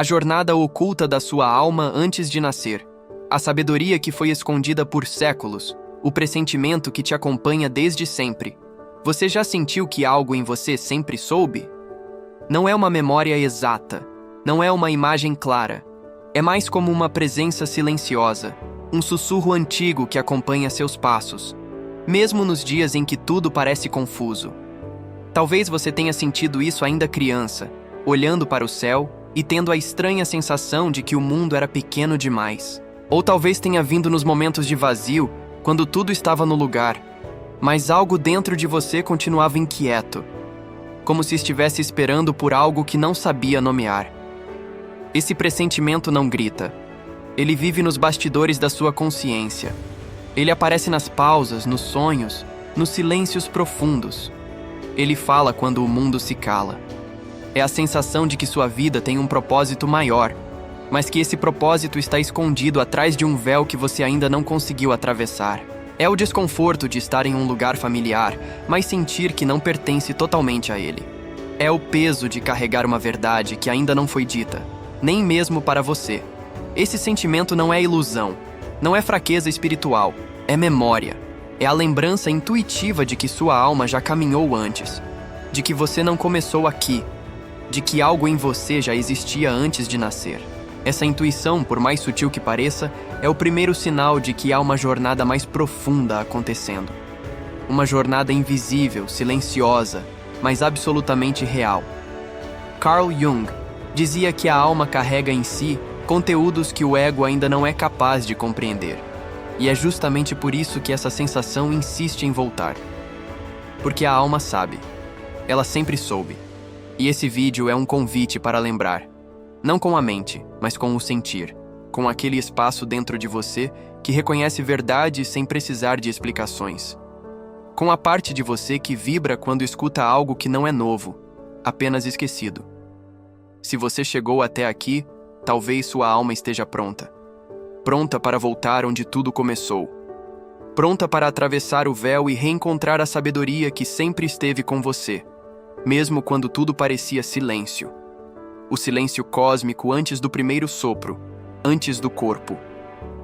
A jornada oculta da sua alma antes de nascer. A sabedoria que foi escondida por séculos. O pressentimento que te acompanha desde sempre. Você já sentiu que algo em você sempre soube? Não é uma memória exata. Não é uma imagem clara. É mais como uma presença silenciosa. Um sussurro antigo que acompanha seus passos. Mesmo nos dias em que tudo parece confuso. Talvez você tenha sentido isso ainda criança, olhando para o céu e tendo a estranha sensação de que o mundo era pequeno demais. Ou talvez tenha vindo nos momentos de vazio, quando tudo estava no lugar, mas algo dentro de você continuava inquieto, como se estivesse esperando por algo que não sabia nomear. Esse pressentimento não grita. Ele vive nos bastidores da sua consciência. Ele aparece nas pausas, nos sonhos, nos silêncios profundos. Ele fala quando o mundo se cala. É a sensação de que sua vida tem um propósito maior, mas que esse propósito está escondido atrás de um véu que você ainda não conseguiu atravessar. É o desconforto de estar em um lugar familiar, mas sentir que não pertence totalmente a ele. É o peso de carregar uma verdade que ainda não foi dita, nem mesmo para você. Esse sentimento não é ilusão, não é fraqueza espiritual, é memória. É a lembrança intuitiva de que sua alma já caminhou antes, de que você não começou aqui, de que algo em você já existia antes de nascer. Essa intuição, por mais sutil que pareça, é o primeiro sinal de que há uma jornada mais profunda acontecendo. Uma jornada invisível, silenciosa, mas absolutamente real. Carl Jung dizia que a alma carrega em si conteúdos que o ego ainda não é capaz de compreender. E é justamente por isso que essa sensação insiste em voltar. Porque a alma sabe. Ela sempre soube. E esse vídeo é um convite para lembrar. Não com a mente, mas com o sentir. Com aquele espaço dentro de você que reconhece verdade sem precisar de explicações. Com a parte de você que vibra quando escuta algo que não é novo, apenas esquecido. Se você chegou até aqui, talvez sua alma esteja pronta. Pronta para voltar onde tudo começou. Pronta para atravessar o véu e reencontrar a sabedoria que sempre esteve com você, mesmo quando tudo parecia silêncio. O silêncio cósmico antes do primeiro sopro, antes do corpo,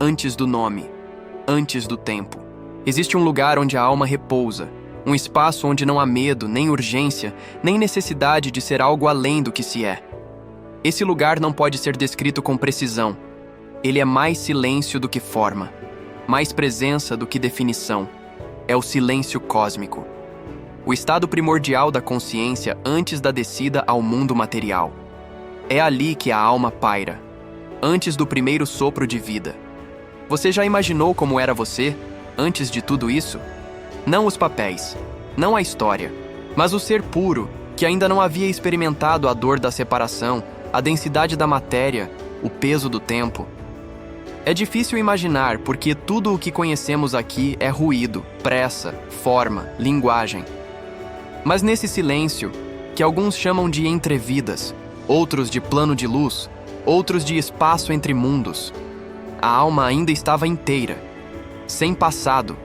antes do nome, antes do tempo. Existe um lugar onde a alma repousa, um espaço onde não há medo, nem urgência, nem necessidade de ser algo além do que se é. Esse lugar não pode ser descrito com precisão. Ele é mais silêncio do que forma, mais presença do que definição. É o silêncio cósmico. O estado primordial da consciência antes da descida ao mundo material. É ali que a alma paira, antes do primeiro sopro de vida. Você já imaginou como era você, antes de tudo isso? Não os papéis, não a história, mas o ser puro, que ainda não havia experimentado a dor da separação, a densidade da matéria, o peso do tempo. É difícil imaginar porque tudo o que conhecemos aqui é ruído, pressa, forma, linguagem. Mas nesse silêncio, que alguns chamam de entrevidas, outros de plano de luz, outros de espaço entre mundos, a alma ainda estava inteira, sem passado,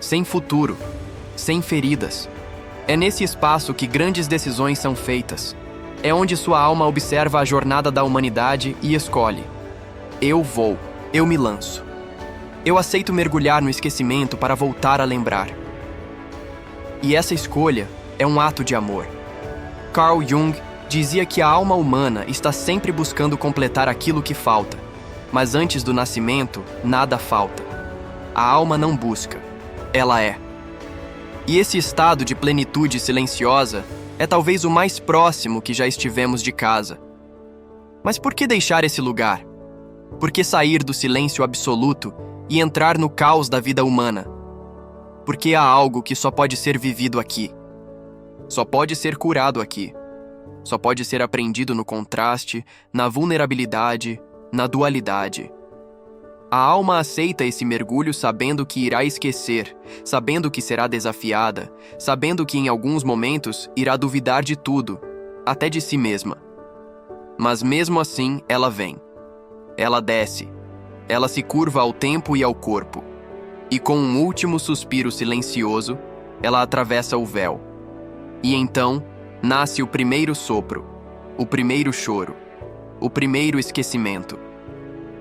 sem futuro, sem feridas. É nesse espaço que grandes decisões são feitas. É onde sua alma observa a jornada da humanidade e escolhe. Eu vou. Eu me lanço. Eu aceito mergulhar no esquecimento para voltar a lembrar. E essa escolha é um ato de amor. Carl Jung dizia que a alma humana está sempre buscando completar aquilo que falta, mas antes do nascimento, nada falta. A alma não busca, ela é. E esse estado de plenitude silenciosa é talvez o mais próximo que já estivemos de casa. Mas por que deixar esse lugar? Por que sair do silêncio absoluto e entrar no caos da vida humana? Porque há algo que só pode ser vivido aqui. Só pode ser curado aqui. Só pode ser aprendido no contraste, na vulnerabilidade, na dualidade. A alma aceita esse mergulho sabendo que irá esquecer, sabendo que será desafiada, sabendo que em alguns momentos irá duvidar de tudo, até de si mesma. Mas mesmo assim, ela vem. Ela desce. Ela se curva ao tempo e ao corpo. E com um último suspiro silencioso, ela atravessa o véu. E então, nasce o primeiro sopro, o primeiro choro, o primeiro esquecimento.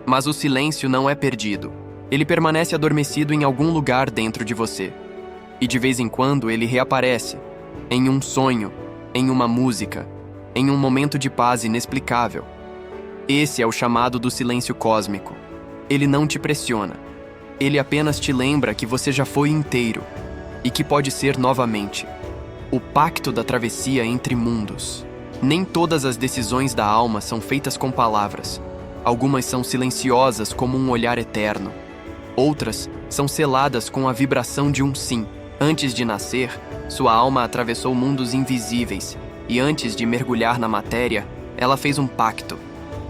Mas o silêncio não é perdido. Ele permanece adormecido em algum lugar dentro de você. E de vez em quando ele reaparece, em um sonho, em uma música, em um momento de paz inexplicável. Esse é o chamado do silêncio cósmico. Ele não te pressiona. Ele apenas te lembra que você já foi inteiro e que pode ser novamente. O pacto da travessia entre mundos. Nem todas as decisões da alma são feitas com palavras. Algumas são silenciosas como um olhar eterno. Outras são seladas com a vibração de um sim. Antes de nascer, sua alma atravessou mundos invisíveis e antes de mergulhar na matéria, ela fez um pacto.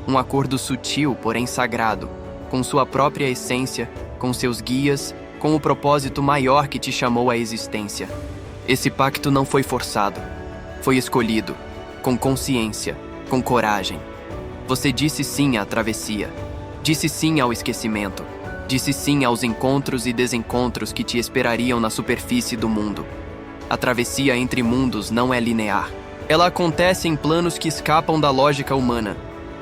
Um acordo sutil, porém sagrado, com sua própria essência, com seus guias, com o propósito maior que te chamou à existência. Esse pacto não foi forçado. Foi escolhido, com consciência, com coragem. Você disse sim à travessia. Disse sim ao esquecimento. Disse sim aos encontros e desencontros que te esperariam na superfície do mundo. A travessia entre mundos não é linear. Ela acontece em planos que escapam da lógica humana.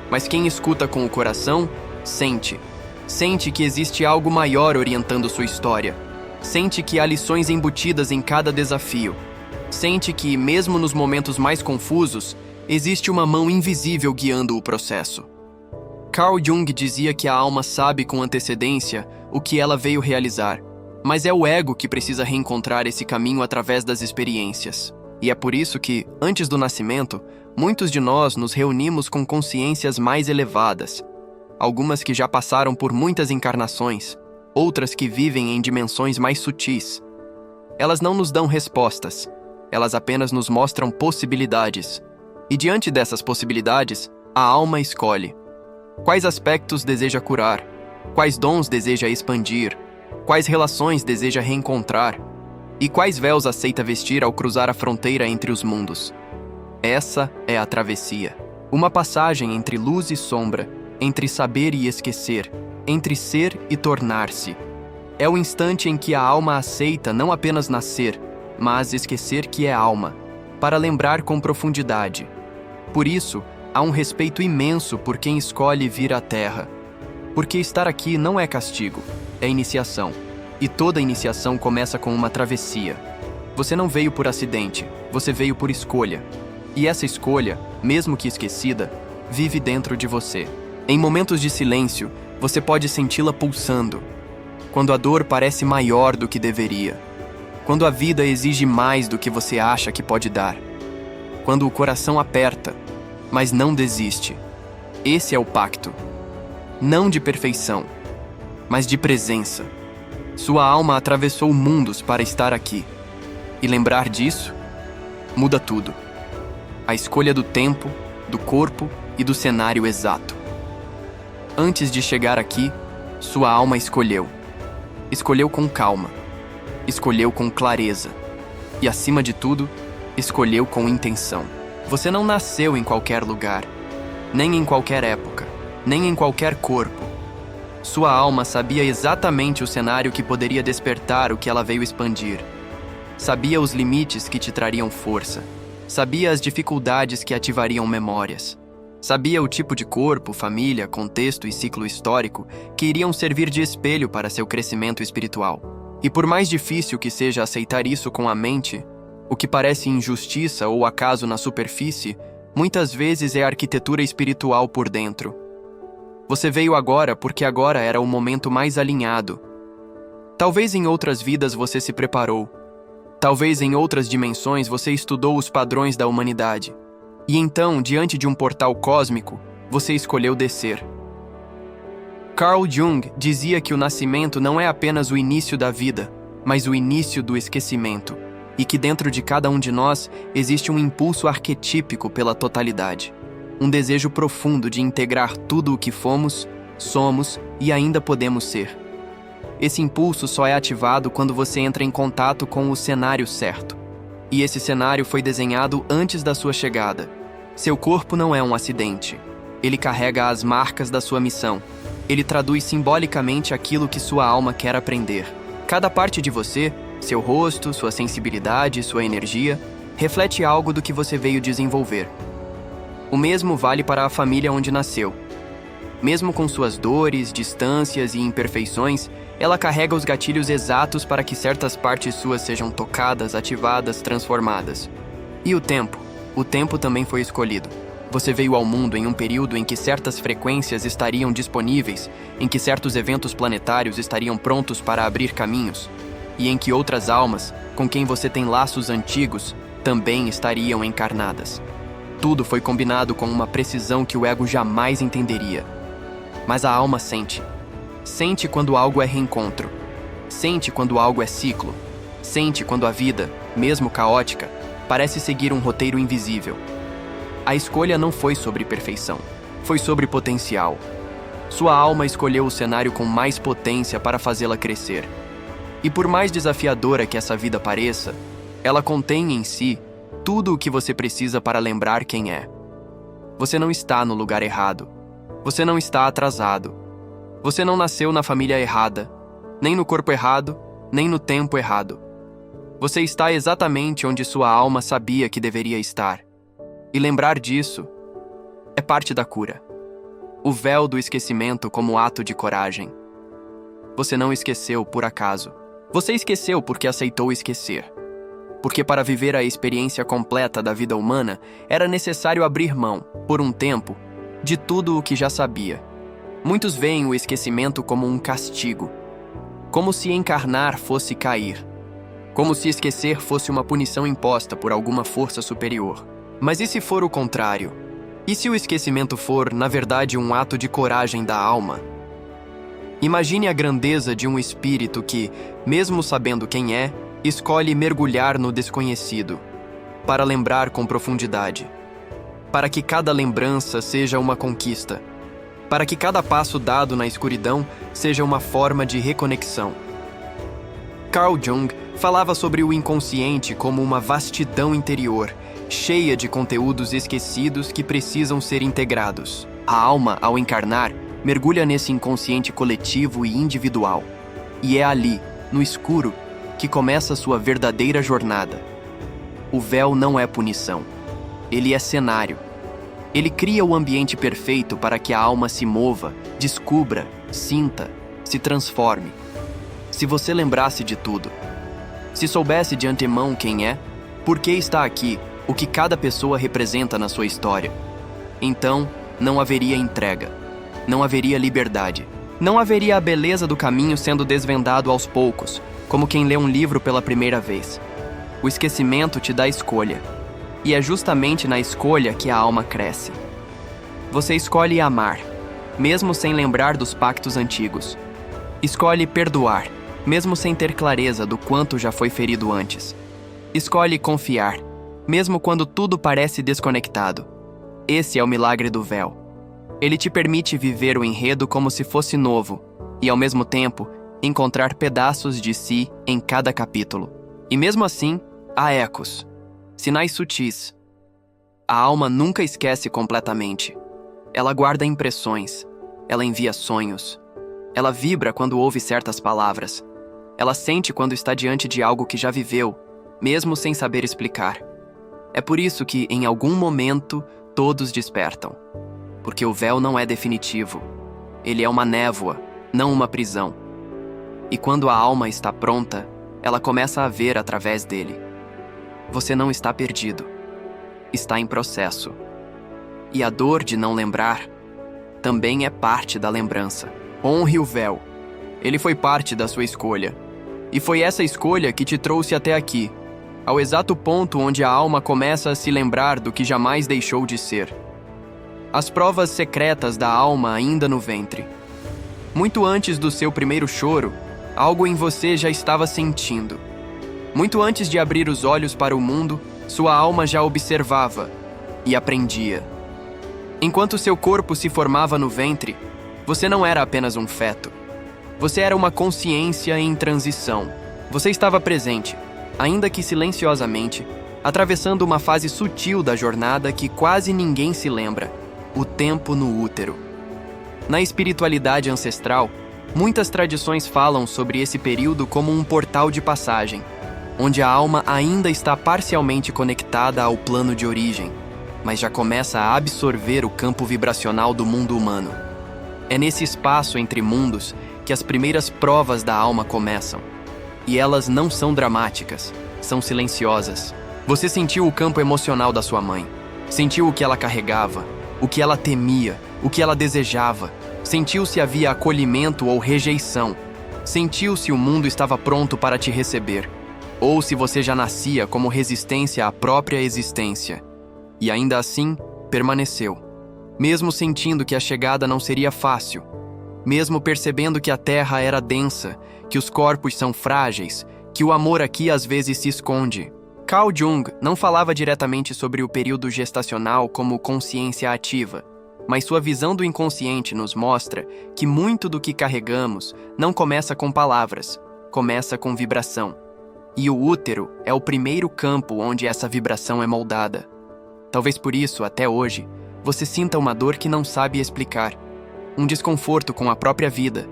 Mas quem escuta com o coração, sente. Sente que existe algo maior orientando sua história. Sente que há lições embutidas em cada desafio. Sente que, mesmo nos momentos mais confusos, existe uma mão invisível guiando o processo. Carl Jung dizia que a alma sabe com antecedência o que ela veio realizar, mas é o ego que precisa reencontrar esse caminho através das experiências. E é por isso que, antes do nascimento, muitos de nós nos reunimos com consciências mais elevadas. Algumas que já passaram por muitas encarnações, outras que vivem em dimensões mais sutis. Elas não nos dão respostas, elas apenas nos mostram possibilidades. E diante dessas possibilidades, a alma escolhe. Quais aspectos deseja curar? Quais dons deseja expandir? Quais relações deseja reencontrar? E quais véus aceita vestir ao cruzar a fronteira entre os mundos? Essa é a travessia. Uma passagem entre luz e sombra, entre saber e esquecer, entre ser e tornar-se. É o instante em que a alma aceita não apenas nascer, mas esquecer que é alma, para lembrar com profundidade. Por isso, há um respeito imenso por quem escolhe vir à Terra. Porque estar aqui não é castigo, é iniciação. E toda iniciação começa com uma travessia. Você não veio por acidente, você veio por escolha. E essa escolha, mesmo que esquecida, vive dentro de você. Em momentos de silêncio, você pode senti-la pulsando. Quando a dor parece maior do que deveria. Quando a vida exige mais do que você acha que pode dar. Quando o coração aperta, mas não desiste. Esse é o pacto. Não de perfeição, mas de presença. Sua alma atravessou mundos para estar aqui. E lembrar disso muda tudo. A escolha do tempo, do corpo e do cenário exato. Antes de chegar aqui, sua alma escolheu. Escolheu com calma. Escolheu com clareza. E, acima de tudo, escolheu com intenção. Você não nasceu em qualquer lugar, nem em qualquer época, nem em qualquer corpo. Sua alma sabia exatamente o cenário que poderia despertar o que ela veio expandir. Sabia os limites que te trariam força. Sabia as dificuldades que ativariam memórias. Sabia o tipo de corpo, família, contexto e ciclo histórico que iriam servir de espelho para seu crescimento espiritual. E por mais difícil que seja aceitar isso com a mente, o que parece injustiça ou acaso na superfície, muitas vezes é arquitetura espiritual por dentro. Você veio agora porque agora era o momento mais alinhado. Talvez em outras vidas você se preparou. Talvez em outras dimensões você estudou os padrões da humanidade. E então, diante de um portal cósmico, você escolheu descer. Carl Jung dizia que o nascimento não é apenas o início da vida, mas o início do esquecimento. E que dentro de cada um de nós existe um impulso arquetípico pela totalidade. Um desejo profundo de integrar tudo o que fomos, somos e ainda podemos ser. Esse impulso só é ativado quando você entra em contato com o cenário certo. E esse cenário foi desenhado antes da sua chegada. Seu corpo não é um acidente. Ele carrega as marcas da sua missão. Ele traduz simbolicamente aquilo que sua alma quer aprender. Cada parte de você, seu rosto, sua sensibilidade, sua energia, reflete algo do que você veio desenvolver. O mesmo vale para a família onde nasceu. Mesmo com suas dores, distâncias e imperfeições, ela carrega os gatilhos exatos para que certas partes suas sejam tocadas, ativadas, transformadas. E o tempo? O tempo também foi escolhido. Você veio ao mundo em um período em que certas frequências estariam disponíveis, em que certos eventos planetários estariam prontos para abrir caminhos, e em que outras almas, com quem você tem laços antigos, também estariam encarnadas. Tudo foi combinado com uma precisão que o ego jamais entenderia. Mas a alma sente. Sente quando algo é reencontro. Sente quando algo é ciclo. Sente quando a vida, mesmo caótica, parece seguir um roteiro invisível. A escolha não foi sobre perfeição, foi sobre potencial. Sua alma escolheu o cenário com mais potência para fazê-la crescer. E por mais desafiadora que essa vida pareça, ela contém em si tudo o que você precisa para lembrar quem é. Você não está no lugar errado. Você não está atrasado. Você não nasceu na família errada, nem no corpo errado, nem no tempo errado. Você está exatamente onde sua alma sabia que deveria estar. E lembrar disso é parte da cura. O véu do esquecimento como ato de coragem. Você não esqueceu por acaso. Você esqueceu porque aceitou esquecer. Porque para viver a experiência completa da vida humana, era necessário abrir mão, por um tempo, de tudo o que já sabia. Muitos veem o esquecimento como um castigo. Como se encarnar fosse cair. Como se esquecer fosse uma punição imposta por alguma força superior. Mas e se for o contrário? E se o esquecimento for, na verdade, um ato de coragem da alma? Imagine a grandeza de um espírito que, mesmo sabendo quem é, escolhe mergulhar no desconhecido, para lembrar com profundidade. Para que cada lembrança seja uma conquista. Para que cada passo dado na escuridão seja uma forma de reconexão. Carl Jung falava sobre o inconsciente como uma vastidão interior, cheia de conteúdos esquecidos que precisam ser integrados. A alma, ao encarnar, mergulha nesse inconsciente coletivo e individual. E é ali, no escuro, que começa sua verdadeira jornada. O véu não é punição. Ele é cenário. Ele cria o ambiente perfeito para que a alma se mova, descubra, sinta, se transforme. Se você lembrasse de tudo, se soubesse de antemão quem é, por que está aqui, o que cada pessoa representa na sua história, então não haveria entrega, não haveria liberdade, não haveria a beleza do caminho sendo desvendado aos poucos, como quem lê um livro pela primeira vez. O esquecimento te dá escolha. E é justamente na escolha que a alma cresce. Você escolhe amar, mesmo sem lembrar dos pactos antigos. Escolhe perdoar, mesmo sem ter clareza do quanto já foi ferido antes. Escolhe confiar, mesmo quando tudo parece desconectado. Esse é o milagre do véu. Ele te permite viver o enredo como se fosse novo e, ao mesmo tempo, encontrar pedaços de si em cada capítulo. E mesmo assim, há ecos. Sinais sutis. A alma nunca esquece completamente. Ela guarda impressões. Ela envia sonhos. Ela vibra quando ouve certas palavras. Ela sente quando está diante de algo que já viveu, mesmo sem saber explicar. É por isso que, em algum momento, todos despertam. Porque o véu não é definitivo. Ele é uma névoa, não uma prisão. E quando a alma está pronta, ela começa a ver através dele. Você não está perdido. Está em processo. E a dor de não lembrar também é parte da lembrança. Honre o véu. Ele foi parte da sua escolha. E foi essa escolha que te trouxe até aqui, ao exato ponto onde a alma começa a se lembrar do que jamais deixou de ser. As provas secretas da alma ainda no ventre. Muito antes do seu primeiro choro, algo em você já estava sentindo. Muito antes de abrir os olhos para o mundo, sua alma já observava e aprendia. Enquanto seu corpo se formava no ventre, você não era apenas um feto. Você era uma consciência em transição. Você estava presente, ainda que silenciosamente, atravessando uma fase sutil da jornada que quase ninguém se lembra: o tempo no útero. Na espiritualidade ancestral, muitas tradições falam sobre esse período como um portal de passagem, onde a alma ainda está parcialmente conectada ao plano de origem. mas já começa a absorver o campo vibracional do mundo humano. É nesse espaço entre mundos que as primeiras provas da alma começam. E elas não são dramáticas, são silenciosas. Você sentiu o campo emocional da sua mãe. Sentiu o que ela carregava, o que ela temia, o que ela desejava. Sentiu se havia acolhimento ou rejeição. Sentiu se o mundo estava pronto para te receber, ou se você já nascia como resistência à própria existência. E ainda assim, permaneceu. Mesmo sentindo que a chegada não seria fácil. Mesmo percebendo que a terra era densa, que os corpos são frágeis, que o amor aqui às vezes se esconde. Carl Jung não falava diretamente sobre o período gestacional como consciência ativa, mas sua visão do inconsciente nos mostra que muito do que carregamos não começa com palavras, começa com vibração. E o útero é o primeiro campo onde essa vibração é moldada. Talvez por isso, até hoje, você sinta uma dor que não sabe explicar, um desconforto com a própria vida,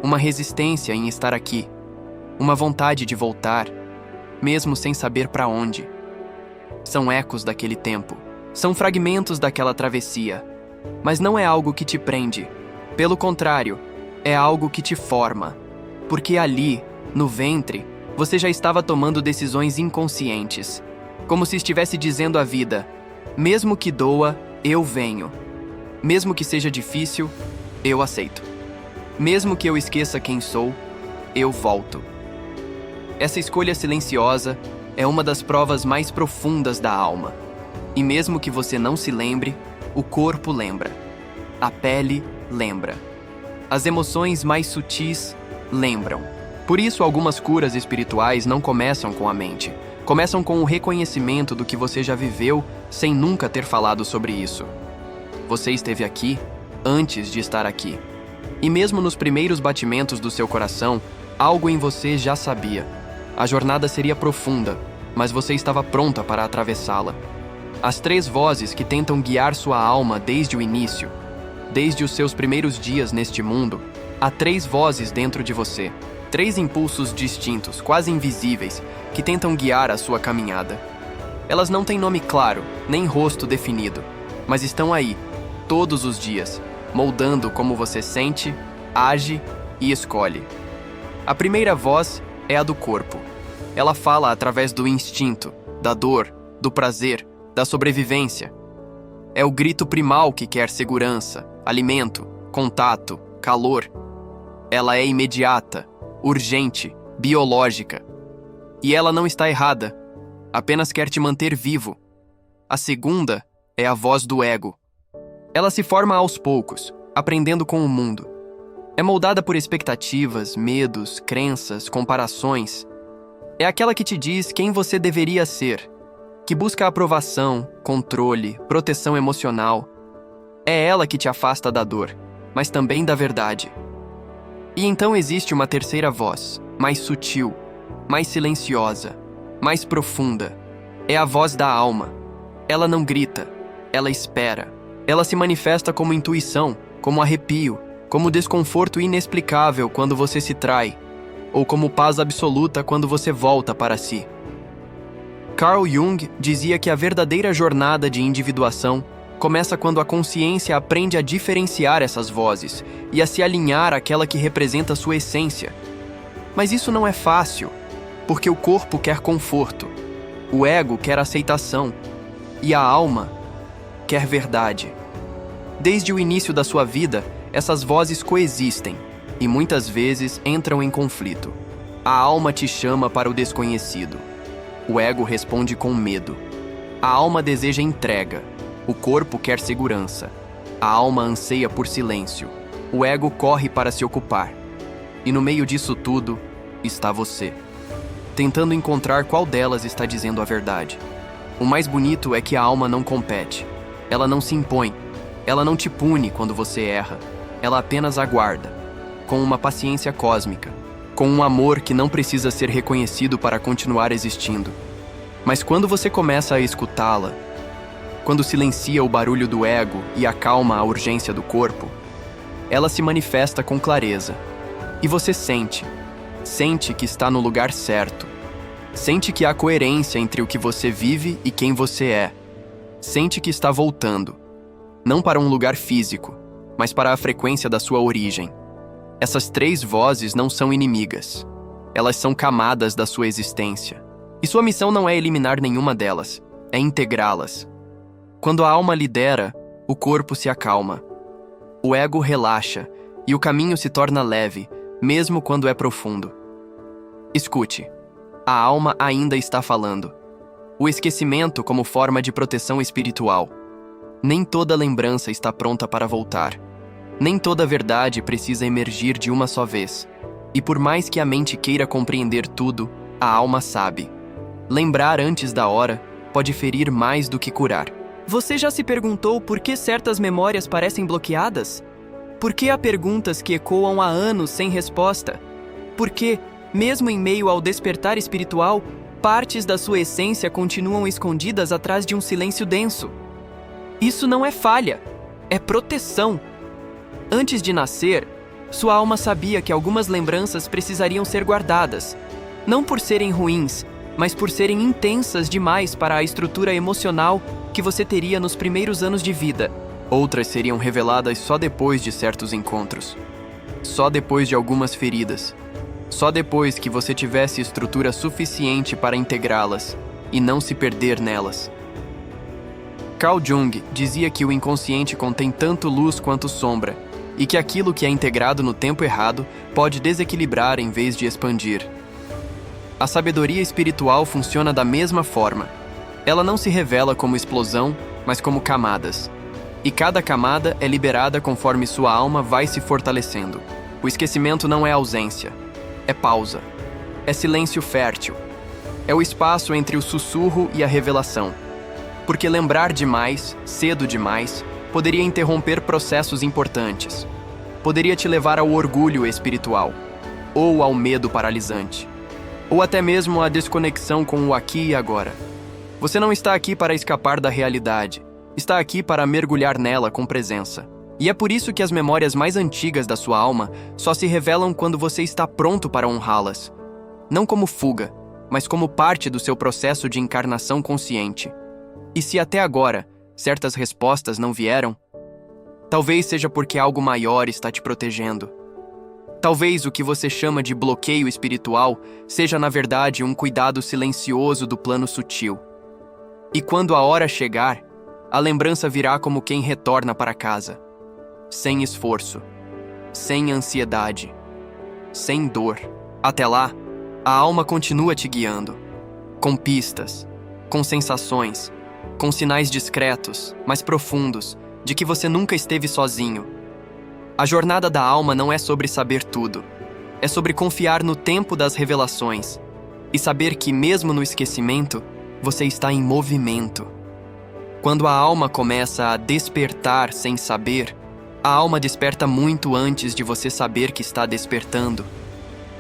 uma resistência em estar aqui, uma vontade de voltar, mesmo sem saber para onde. São ecos daquele tempo, são fragmentos daquela travessia, mas não é algo que te prende. Pelo contrário, é algo que te forma, porque ali, no ventre, você já estava tomando decisões inconscientes, como se estivesse dizendo à vida: mesmo que doa, eu venho. Mesmo que seja difícil, eu aceito. Mesmo que eu esqueça quem sou, eu volto. Essa escolha silenciosa é uma das provas mais profundas da alma. E mesmo que você não se lembre, o corpo lembra. A pele lembra. As emoções mais sutis lembram. Por isso, algumas curas espirituais não começam com a mente. Começam com o reconhecimento do que você já viveu sem nunca ter falado sobre isso. Você esteve aqui antes de estar aqui. E mesmo nos primeiros batimentos do seu coração, algo em você já sabia. A jornada seria profunda, mas você estava pronta para atravessá-la. As 3 vozes que tentam guiar sua alma desde o início, desde os seus primeiros dias neste mundo, há 3 vozes dentro de você. 3 impulsos distintos, quase invisíveis, que tentam guiar a sua caminhada. Elas não têm nome claro, nem rosto definido, mas estão aí, todos os dias, moldando como você sente, age e escolhe. A primeira voz é a do corpo. Ela fala através do instinto, da dor, do prazer, da sobrevivência. É o grito primal que quer segurança, alimento, contato, calor. Ela é imediata, urgente, biológica. E ela não está errada, apenas quer te manter vivo. A segunda é a voz do ego. Ela se forma aos poucos, aprendendo com o mundo. É moldada por expectativas, medos, crenças, comparações. É aquela que te diz quem você deveria ser, que busca aprovação, controle, proteção emocional. É ela que te afasta da dor, mas também da verdade. E então existe uma terceira voz, mais sutil, mais silenciosa, mais profunda. É a voz da alma. Ela não grita, ela espera. Ela se manifesta como intuição, como arrepio, como desconforto inexplicável quando você se trai, ou como paz absoluta quando você volta para si. Carl Jung dizia que a verdadeira jornada de individuação começa quando a consciência aprende a diferenciar essas vozes e a se alinhar àquela que representa sua essência. Mas isso não é fácil, porque o corpo quer conforto, o ego quer aceitação e a alma quer verdade. Desde o início da sua vida, essas vozes coexistem e muitas vezes entram em conflito. A alma te chama para o desconhecido. O ego responde com medo. A alma deseja entrega. O corpo quer segurança. A alma anseia por silêncio. O ego corre para se ocupar. E no meio disso tudo, está você, tentando encontrar qual delas está dizendo a verdade. O mais bonito é que a alma não compete. Ela não se impõe. Ela não te pune quando você erra. Ela apenas aguarda, com uma paciência cósmica, com um amor que não precisa ser reconhecido para continuar existindo. Mas quando você começa a escutá-la, quando silencia o barulho do ego e acalma a urgência do corpo, ela se manifesta com clareza. E você sente que está no lugar certo. Sente que há coerência entre o que você vive e quem você é. Sente que está voltando, não para um lugar físico, mas para a frequência da sua origem. Essas 3 vozes não são inimigas. Elas são camadas da sua existência. E sua missão não é eliminar nenhuma delas, é integrá-las. Quando a alma lidera, o corpo se acalma. O ego relaxa e o caminho se torna leve, mesmo quando é profundo. Escute, a alma ainda está falando. O esquecimento como forma de proteção espiritual. Nem toda lembrança está pronta para voltar. Nem toda verdade precisa emergir de uma só vez. E por mais que a mente queira compreender tudo, a alma sabe. Lembrar antes da hora pode ferir mais do que curar. Você já se perguntou por que certas memórias parecem bloqueadas? Por que há perguntas que ecoam há anos sem resposta? Por que, mesmo em meio ao despertar espiritual, partes da sua essência continuam escondidas atrás de um silêncio denso? Isso não é falha, é proteção. Antes de nascer, sua alma sabia que algumas lembranças precisariam ser guardadas, não por serem ruins, mas por serem intensas demais para a estrutura emocional que você teria nos primeiros anos de vida. Outras seriam reveladas só depois de certos encontros, só depois de algumas feridas, só depois que você tivesse estrutura suficiente para integrá-las e não se perder nelas. Carl Jung dizia que o inconsciente contém tanto luz quanto sombra, e que aquilo que é integrado no tempo errado pode desequilibrar em vez de expandir. A sabedoria espiritual funciona da mesma forma. Ela não se revela como explosão, mas como camadas. E cada camada é liberada conforme sua alma vai se fortalecendo. O esquecimento não é ausência, é pausa. É silêncio fértil. É o espaço entre o sussurro e a revelação. Porque lembrar demais, cedo demais, poderia interromper processos importantes. Poderia te levar ao orgulho espiritual, ou ao medo paralisante, ou até mesmo à desconexão com o aqui e agora. Você não está aqui para escapar da realidade, está aqui para mergulhar nela com presença. E é por isso que as memórias mais antigas da sua alma só se revelam quando você está pronto para honrá-las. Não como fuga, mas como parte do seu processo de encarnação consciente. E se até agora certas respostas não vieram, talvez seja porque algo maior está te protegendo. Talvez o que você chama de bloqueio espiritual seja, na verdade, um cuidado silencioso do plano sutil. E quando a hora chegar, a lembrança virá como quem retorna para casa. Sem esforço, sem ansiedade, sem dor. Até lá, a alma continua te guiando, com pistas, com sensações, com sinais discretos, mas profundos, de que você nunca esteve sozinho. A jornada da alma não é sobre saber tudo. É sobre confiar no tempo das revelações e saber que, mesmo no esquecimento, você está em movimento. Quando a alma começa a despertar sem saber, a alma desperta muito antes de você saber que está despertando.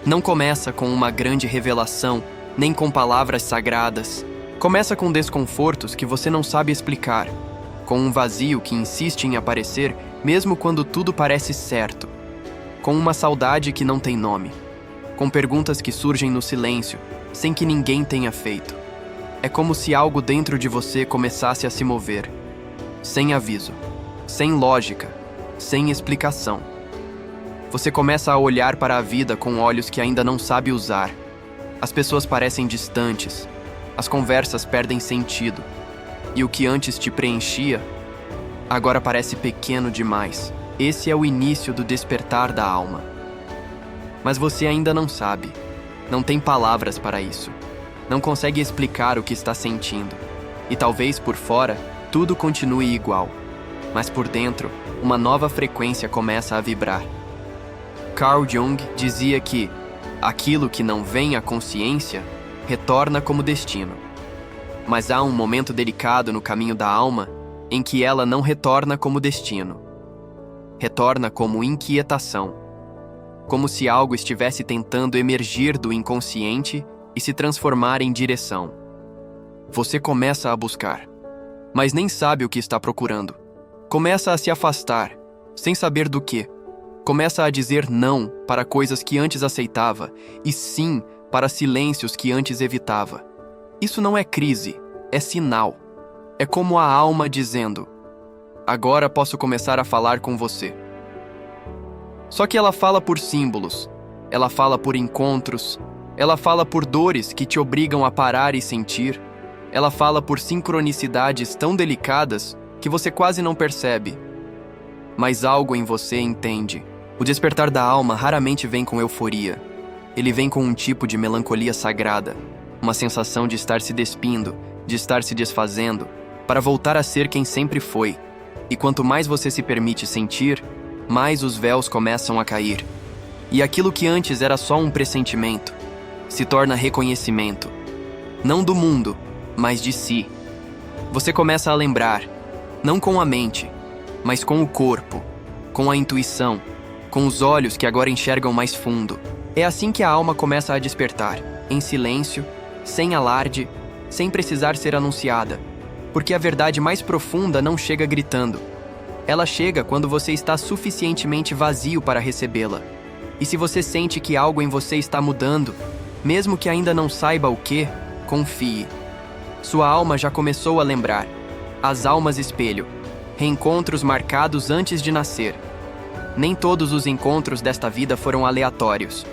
Não começa com uma grande revelação, nem com palavras sagradas. Começa com desconfortos que você não sabe explicar, com um vazio que insiste em aparecer mesmo quando tudo parece certo, com uma saudade que não tem nome, com perguntas que surgem no silêncio, sem que ninguém tenha feito. É como se algo dentro de você começasse a se mover, sem aviso, sem lógica, sem explicação. Você começa a olhar para a vida com olhos que ainda não sabe usar. As pessoas parecem distantes, as conversas perdem sentido, e o que antes te preenchia, agora parece pequeno demais. Esse é o início do despertar da alma. Mas você ainda não sabe, não tem palavras para isso, não consegue explicar o que está sentindo. E talvez por fora, tudo continue igual, mas por dentro, uma nova frequência começa a vibrar. Carl Jung dizia que aquilo que não vem à consciência retorna como destino. Mas há um momento delicado no caminho da alma em que ela não retorna como destino. Retorna como inquietação. Como se algo estivesse tentando emergir do inconsciente e se transformar em direção. Você começa a buscar, mas nem sabe o que está procurando. Começa a se afastar, sem saber do que. Começa a dizer não para coisas que antes aceitava e sim para silêncios que antes evitava. Isso não é crise, é sinal. É como a alma dizendo: agora posso começar a falar com você. Só que ela fala por símbolos, ela fala por encontros, ela fala por dores que te obrigam a parar e sentir, ela fala por sincronicidades tão delicadas que você quase não percebe. Mas algo em você entende. O despertar da alma raramente vem com euforia. Ele vem com um tipo de melancolia sagrada, uma sensação de estar se despindo, de estar se desfazendo, para voltar a ser quem sempre foi. E quanto mais você se permite sentir, mais os véus começam a cair. E aquilo que antes era só um pressentimento, se torna reconhecimento. Não do mundo, mas de si. Você começa a lembrar, não com a mente, mas com o corpo, com a intuição, com os olhos que agora enxergam mais fundo. É assim que a alma começa a despertar, em silêncio, sem alarde, sem precisar ser anunciada, porque a verdade mais profunda não chega gritando. Ela chega quando você está suficientemente vazio para recebê-la. E se você sente que algo em você está mudando, mesmo que ainda não saiba o que, confie. Sua alma já começou a lembrar. As almas espelho. Reencontros marcados antes de nascer. Nem todos os encontros desta vida foram aleatórios.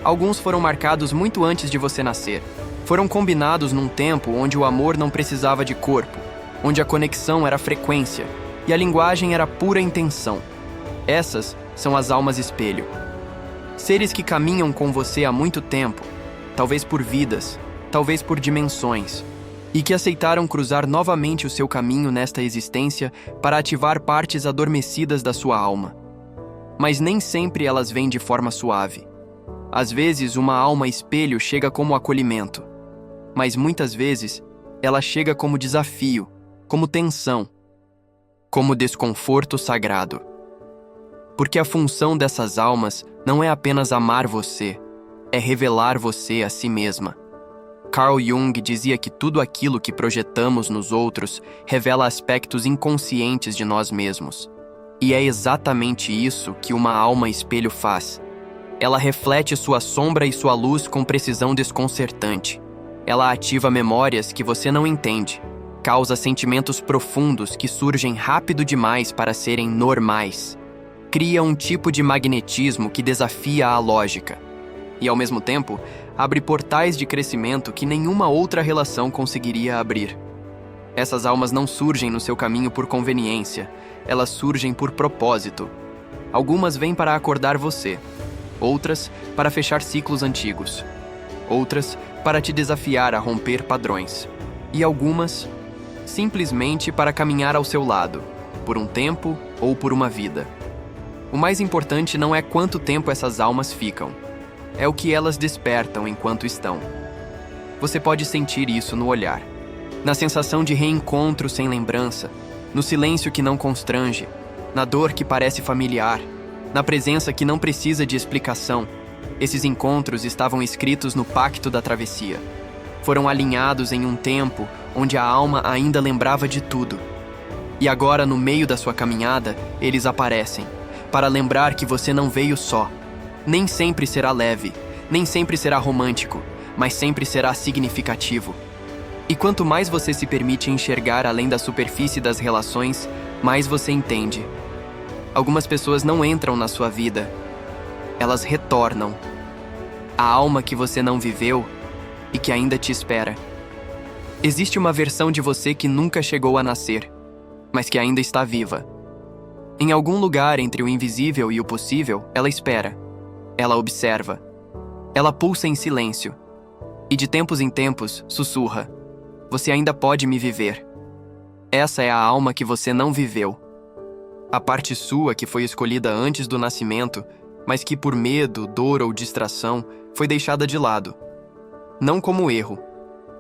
Alguns foram marcados muito antes de você nascer. Foram combinados num tempo onde o amor não precisava de corpo, onde a conexão era frequência e a linguagem era pura intenção. Essas são as almas espelho. Seres que caminham com você há muito tempo, talvez por vidas, talvez por dimensões, e que aceitaram cruzar novamente o seu caminho nesta existência para ativar partes adormecidas da sua alma. Mas nem sempre elas vêm de forma suave. Às vezes, uma alma espelho chega como acolhimento, mas muitas vezes ela chega como desafio, como tensão, como desconforto sagrado. Porque a função dessas almas não é apenas amar você, é revelar você a si mesma. Carl Jung dizia que tudo aquilo que projetamos nos outros revela aspectos inconscientes de nós mesmos. E é exatamente isso que uma alma espelho faz. Ela reflete sua sombra e sua luz com precisão desconcertante. Ela ativa memórias que você não entende, causa sentimentos profundos que surgem rápido demais para serem normais. Cria um tipo de magnetismo que desafia a lógica. E, ao mesmo tempo, abre portais de crescimento que nenhuma outra relação conseguiria abrir. Essas almas não surgem no seu caminho por conveniência, elas surgem por propósito. Algumas vêm para acordar você, outras para fechar ciclos antigos, outras para te desafiar a romper padrões, e algumas simplesmente para caminhar ao seu lado, por um tempo ou por uma vida. O mais importante não é quanto tempo essas almas ficam, é o que elas despertam enquanto estão. Você pode sentir isso no olhar, na sensação de reencontro sem lembrança, no silêncio que não constrange, na dor que parece familiar, na presença que não precisa de explicação. Esses encontros estavam escritos no pacto da travessia. Foram alinhados em um tempo onde a alma ainda lembrava de tudo. E agora, no meio da sua caminhada, eles aparecem, para lembrar que você não veio só. Nem sempre será leve, nem sempre será romântico, mas sempre será significativo. E quanto mais você se permite enxergar além da superfície das relações, mais você entende. Algumas pessoas não entram na sua vida, elas retornam. A alma que você não viveu e que ainda te espera. Existe uma versão de você que nunca chegou a nascer, mas que ainda está viva. Em algum lugar entre o invisível e o possível, ela espera. Ela observa. Ela pulsa em silêncio. E de tempos em tempos, sussurra: você ainda pode me viver. Essa é a alma que você não viveu. A parte sua que foi escolhida antes do nascimento, mas que por medo, dor ou distração, foi deixada de lado. Não como erro,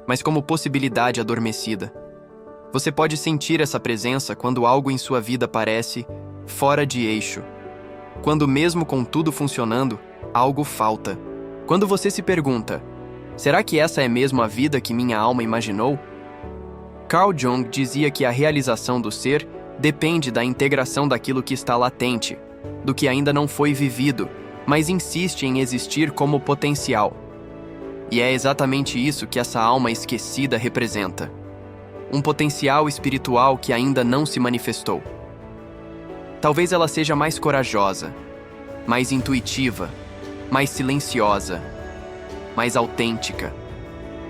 mas como possibilidade adormecida. Você pode sentir essa presença quando algo em sua vida parece fora de eixo. Quando mesmo com tudo funcionando, algo falta. Quando você se pergunta: será que essa é mesmo a vida que minha alma imaginou? Carl Jung dizia que a realização do ser depende da integração daquilo que está latente, do que ainda não foi vivido, mas insiste em existir como potencial. E é exatamente isso que essa alma esquecida representa. um potencial espiritual que ainda não se manifestou. Talvez ela seja mais corajosa, mais intuitiva, mais silenciosa, mais autêntica.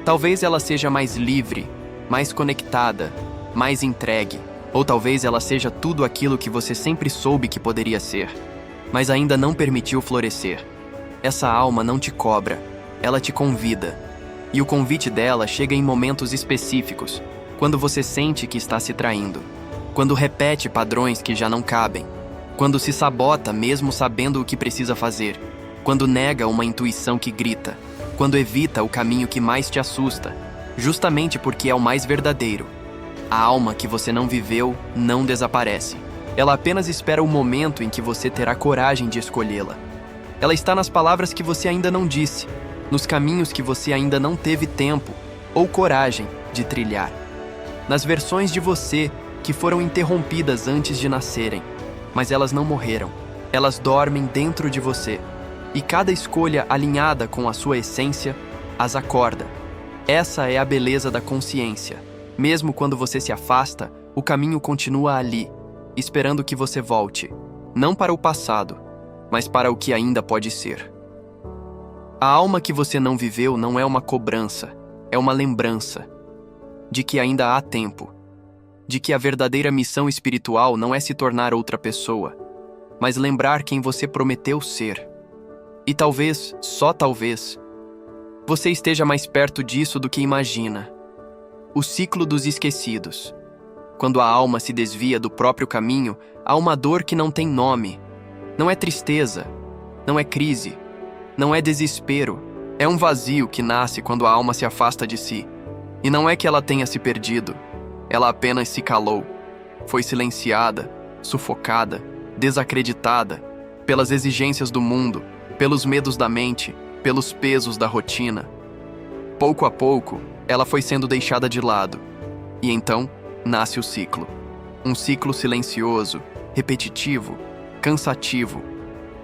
Talvez ela seja mais livre, mais conectada, mais entregue. Ou talvez ela seja tudo aquilo que você sempre soube que poderia ser, mas ainda não permitiu florescer. Essa alma não te cobra, ela te convida. E o convite dela chega em momentos específicos, quando você sente que está se traindo, quando repete padrões que já não cabem, quando se sabota mesmo sabendo o que precisa fazer, quando nega uma intuição que grita, quando evita o caminho que mais te assusta, justamente porque é o mais verdadeiro. A alma que você não viveu não desaparece. Ela apenas espera o momento em que você terá coragem de escolhê-la. Ela está nas palavras que você ainda não disse, nos caminhos que você ainda não teve tempo ou coragem de trilhar, nas versões de você que foram interrompidas antes de nascerem, mas elas não morreram. Elas dormem dentro de você, e cada escolha alinhada com a sua essência as acorda. Essa é a beleza da consciência. Mesmo quando você se afasta, o caminho continua ali, esperando que você volte, não para o passado, mas para o que ainda pode ser. A alma que você não viveu não é uma cobrança, é uma lembrança de que ainda há tempo, de que a verdadeira missão espiritual não é se tornar outra pessoa, mas lembrar quem você prometeu ser. E talvez, só talvez, você esteja mais perto disso do que imagina. O ciclo dos esquecidos. Quando a alma se desvia do próprio caminho, há uma dor que não tem nome. Não é tristeza, não é crise, não é desespero. É um vazio que nasce quando a alma se afasta de si. E não é que ela tenha se perdido, ela apenas se calou. Foi silenciada, sufocada, desacreditada pelas exigências do mundo, pelos medos da mente, pelos pesos da rotina. Pouco a pouco, ela foi sendo deixada de lado. E então, nasce o ciclo. Um ciclo silencioso, repetitivo, cansativo,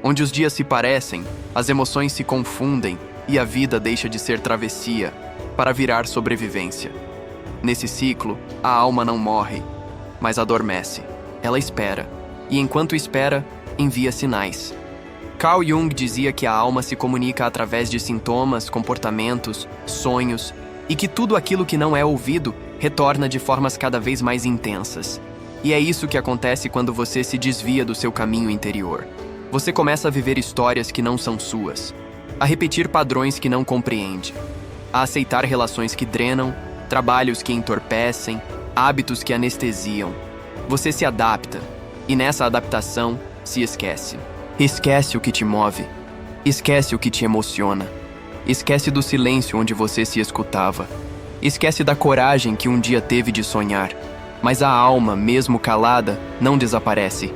onde os dias se parecem, as emoções se confundem e a vida deixa de ser travessia para virar sobrevivência. Nesse ciclo, a alma não morre, mas adormece. Ela espera, e enquanto espera, envia sinais. Carl Jung dizia que a alma se comunica através de sintomas, comportamentos, sonhos, e que tudo aquilo que não é ouvido retorna de formas cada vez mais intensas. E é isso que acontece quando você se desvia do seu caminho interior. Você começa a viver histórias que não são suas, a repetir padrões que não compreende, a aceitar relações que drenam, trabalhos que entorpecem, hábitos que anestesiam. Você se adapta, e nessa adaptação se esquece. Esquece o que te move, esquece o que te emociona, esquece do silêncio onde você se escutava, esquece da coragem que um dia teve de sonhar. Mas a alma, mesmo calada, não desaparece.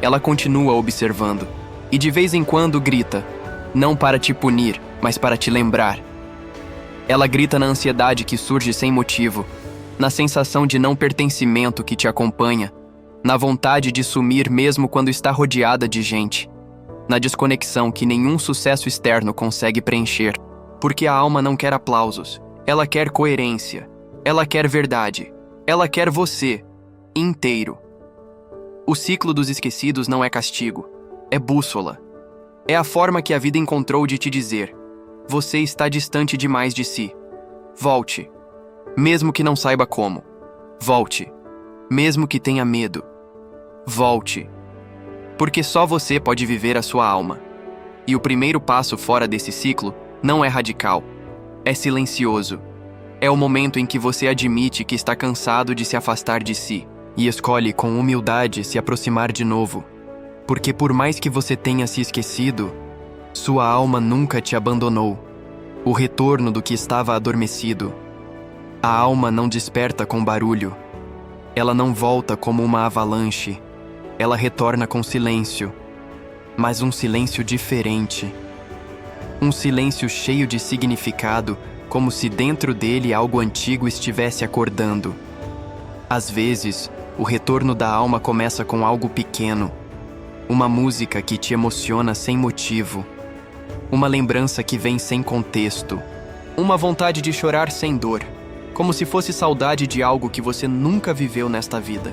Ela continua observando, e de vez em quando grita, não para te punir, mas para te lembrar. Ela grita na ansiedade que surge sem motivo, na sensação de não pertencimento que te acompanha, na vontade de sumir mesmo quando está rodeada de gente, na desconexão que nenhum sucesso externo consegue preencher, porque a alma não quer aplausos, ela quer coerência, ela quer verdade, ela quer você, inteiro. O ciclo dos esquecidos não é castigo, é bússola. É a forma que a vida encontrou de te dizer: você está distante demais de si. Volte, mesmo que não saiba como. Volte, mesmo que tenha medo. Volte, porque só você pode viver a sua alma. E o primeiro passo fora desse ciclo não é radical, é silencioso. É o momento em que você admite que está cansado de se afastar de si e escolhe com humildade se aproximar de novo. Porque por mais que você tenha se esquecido, sua alma nunca te abandonou. O retorno do que estava adormecido. A alma não desperta com barulho. Ela não volta como uma avalanche. Ela retorna com silêncio. Mas um silêncio diferente. Um silêncio cheio de significado, como se dentro dele algo antigo estivesse acordando. Às vezes, o retorno da alma começa com algo pequeno. Uma música que te emociona sem motivo. Uma lembrança que vem sem contexto. Uma vontade de chorar sem dor. como se fosse saudade de algo que você nunca viveu nesta vida.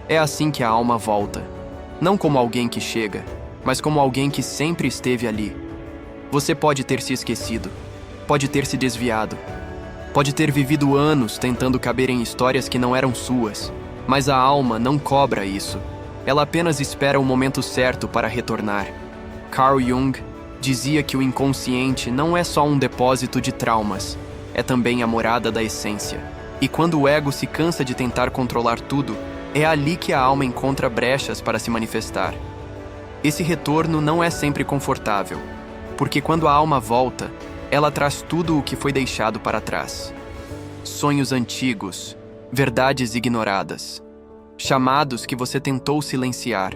É assim que a alma volta, não como alguém que chega, mas como alguém que sempre esteve ali. Você pode ter se esquecido, pode ter se desviado, pode ter vivido anos tentando caber em histórias que não eram suas, mas a alma não cobra isso. Ela apenas espera o momento certo para retornar. Carl Jung dizia que o inconsciente não é só um depósito de traumas, é também a morada da essência. E quando o ego se cansa de tentar controlar tudo, é ali que a alma encontra brechas para se manifestar. Esse retorno não é sempre confortável, porque quando a alma volta, ela traz tudo o que foi deixado para trás. Sonhos antigos, verdades ignoradas, chamados que você tentou silenciar,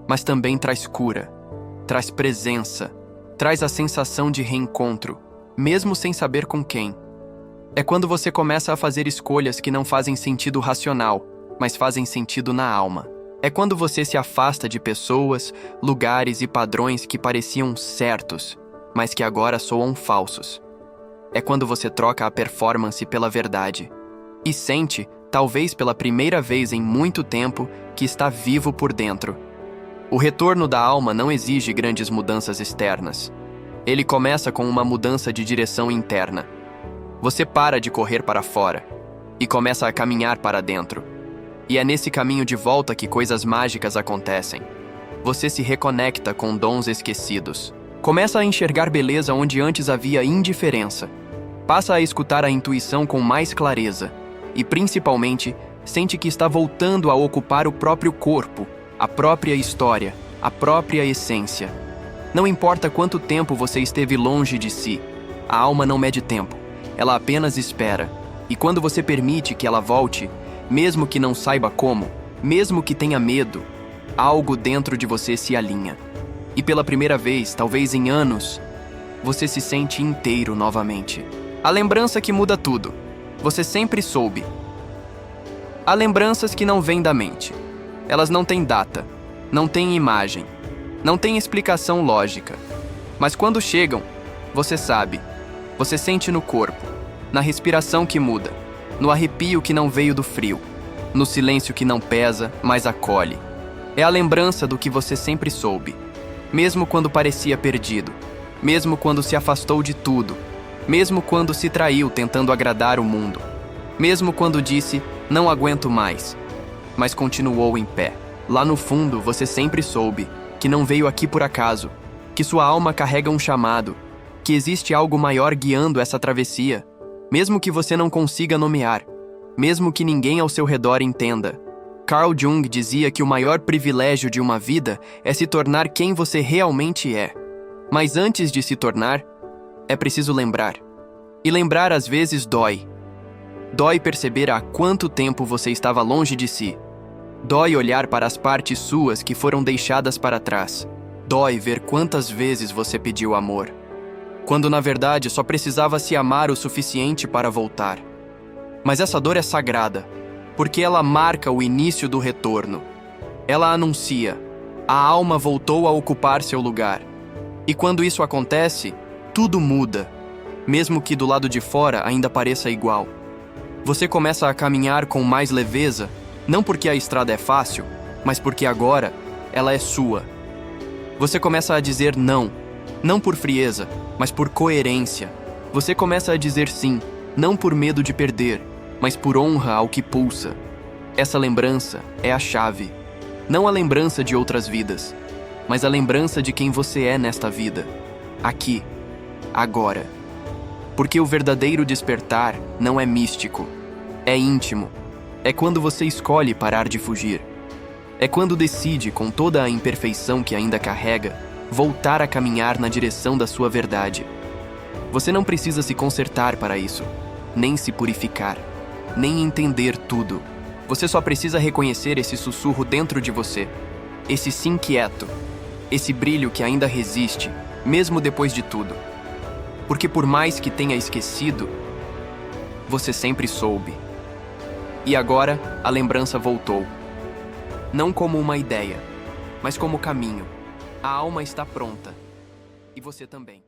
mas também traz cura, traz presença, traz a sensação de reencontro, mesmo sem saber com quem. É quando você começa a fazer escolhas que não fazem sentido racional, mas fazem sentido na alma. É quando você se afasta de pessoas, lugares e padrões que pareciam certos, mas que agora soam falsos. É quando você troca a performance pela verdade e sente, talvez pela primeira vez em muito tempo, que está vivo por dentro. O retorno da alma não exige grandes mudanças externas. Ele começa com uma mudança de direção interna. Você para de correr para fora e começa a caminhar para dentro. E é nesse caminho de volta que coisas mágicas acontecem. Você se reconecta com dons esquecidos. Começa a enxergar beleza onde antes havia indiferença. Passa a escutar a intuição com mais clareza. E, principalmente, sente que está voltando a ocupar o próprio corpo, a própria história, a própria essência. Não importa quanto tempo você esteve longe de si, a alma não mede tempo, ela apenas espera. E quando você permite que ela volte, mesmo que não saiba como, mesmo que tenha medo, algo dentro de você se alinha. E pela primeira vez, talvez em anos, você se sente inteiro novamente. A lembrança que muda tudo. Você sempre soube. Há lembranças que não vêm da mente. Elas não têm data, não têm imagem, não têm explicação lógica. Mas quando chegam, você sabe. Você sente no corpo, na respiração que muda, no arrepio que não veio do frio, no silêncio que não pesa, mas acolhe. É a lembrança do que você sempre soube, mesmo quando parecia perdido, mesmo quando se afastou de tudo, mesmo quando se traiu tentando agradar o mundo, mesmo quando disse, não aguento mais, mas continuou em pé. Lá no fundo, você sempre soube que não veio aqui por acaso, que sua alma carrega um chamado, que existe algo maior guiando essa travessia, mesmo que você não consiga nomear, mesmo que ninguém ao seu redor entenda. Carl Jung dizia que o maior privilégio de uma vida é se tornar quem você realmente é. Mas antes de se tornar, é preciso lembrar. E lembrar às vezes dói. Dói perceber há quanto tempo você estava longe de si. Dói olhar para as partes suas que foram deixadas para trás. Dói ver quantas vezes você pediu amor, quando na verdade só precisava se amar o suficiente para voltar. Mas essa dor é sagrada, porque ela marca o início do retorno. Ela anuncia, a alma voltou a ocupar seu lugar. E quando isso acontece, tudo muda, mesmo que do lado de fora ainda pareça igual. Você começa a caminhar com mais leveza, não porque a estrada é fácil, mas porque agora ela é sua. Você começa a dizer não, não por frieza, mas por coerência. Você começa a dizer sim, não por medo de perder, mas por honra ao que pulsa. Essa lembrança é a chave. Não a lembrança de outras vidas, mas a lembrança de quem você é nesta vida. Aqui, agora. Porque o verdadeiro despertar não é místico, é íntimo. É quando você escolhe parar de fugir. É quando decide, com toda a imperfeição que ainda carrega, voltar a caminhar na direção da sua verdade. Você não precisa se consertar para isso, nem se purificar, nem entender tudo. Você só precisa reconhecer esse sussurro dentro de você, esse sim quieto, esse brilho que ainda resiste, mesmo depois de tudo. Porque por mais que tenha esquecido, você sempre soube. E agora, a lembrança voltou. Não como uma ideia, mas como caminho. A alma está pronta. E você também.